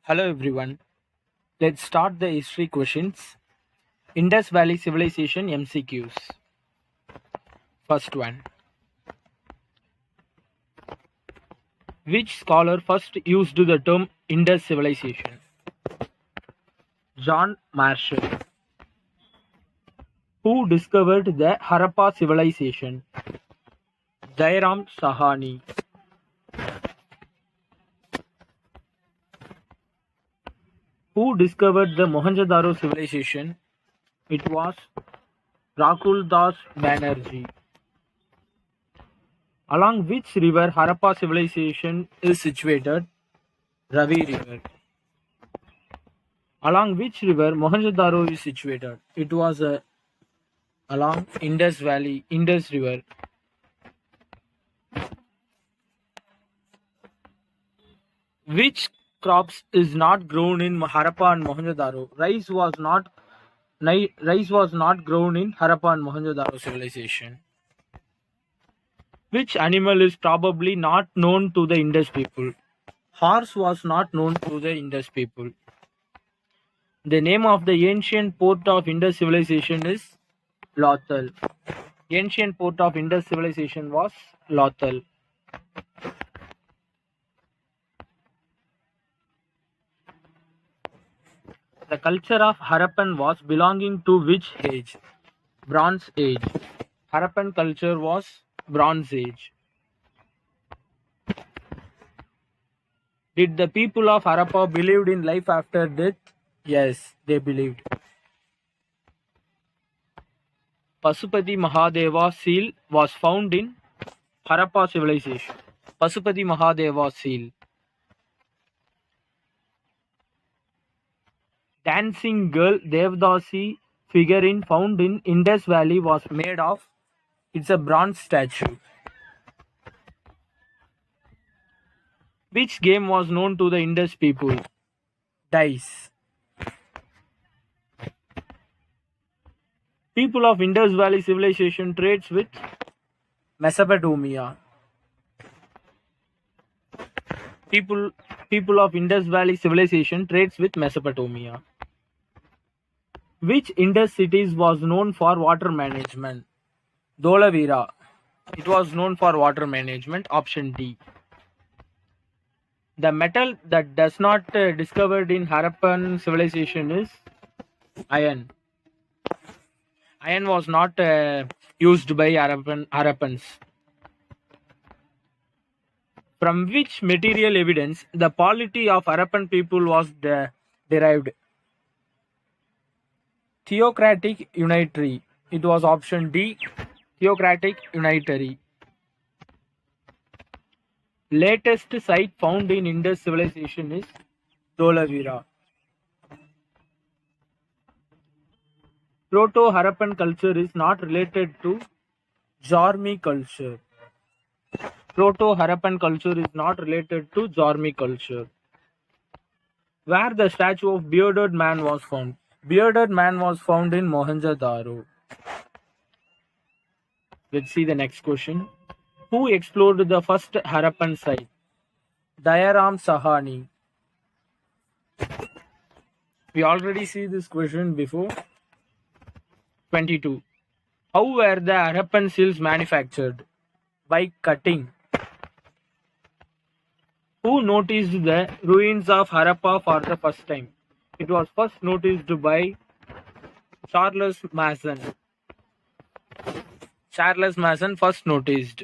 Hello everyone. Let's start the history questions. Indus Valley Civilization MCQs. First one. Which scholar first used the term Indus Civilization? John Marshall. Who discovered the Harappa civilization? Jairam Sahani. Who discovered the Mohenjo-daro civilization? It was Rakul Das Banerjee. Along which river Harappa civilization is situated? Ravi River. Along which river Mohenjo-daro is situated? It was along Indus Valley, Indus River. Which crops is not grown in Harappa and Mohenjo-daro? Rice was not grown in Harappa and Mohenjo-daro civilization. Which animal is probably not known to the Indus people? Horse was not known to the Indus people. The name of the ancient port of Indus civilization is Lothal. Ancient port of Indus civilization was Lothal. The culture of Harappan was belonging to which age? Bronze Age. Harappan culture was Bronze Age. Did the people of Harappa believed in life after death? Yes, they believed. Pasupati Mahadeva seal was found in Harappa civilization. Pasupati Mahadeva seal. Dancing girl Devdasi figurine found in Indus Valley was made of. It's a bronze statue. Which game was known to the Indus people? Dice. People of Indus Valley civilization trades with Mesopotamia. People of Indus Valley civilization trades with Mesopotamia. Which Indus cities was known for water management? Dholavira. It was known for water management. Option D. The metal that does not discovered in Harappan civilization is iron. Iron was not used by Harappans. From which material evidence the polity of Harappan people was derived? Theocratic unitary. It was option D. Theocratic unitary. Latest site found in Indus civilization is Dholavira. Proto-Harappan culture is not related to Jormi culture. Proto-Harappan culture is not related to Jormi culture. Where the statue of bearded man was found? Bearded man was found in Mohenjo-daro. Let's see the next question. Who explored the first Harappan site? Dayaram Sahani. We already see this question before. 22. How were the Harappan seals manufactured? By cutting. Who noticed the ruins of Harappa for the first time? It was first noticed by Charles Mason. Charles Mason first noticed.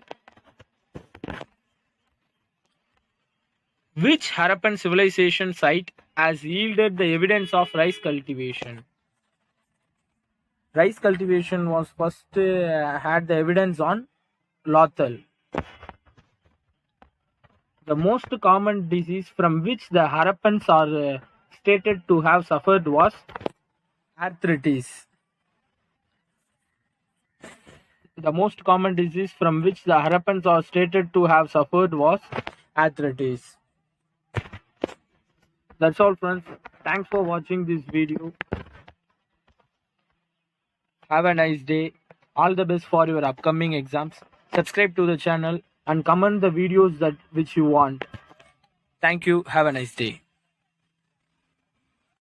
Which Harappan civilization site has yielded the evidence of rice cultivation? Rice cultivation was first had the evidence on Lothal. The most common disease from which the Harappans are stated to have suffered was arthritis. The most common disease from which the Harappans are stated to have suffered was arthritis. That's all, friends. Thanks for watching this video. Have a nice day. All the best for your upcoming exams. Subscribe to the channel and comment the videos which you want. Thank you. Have a nice day.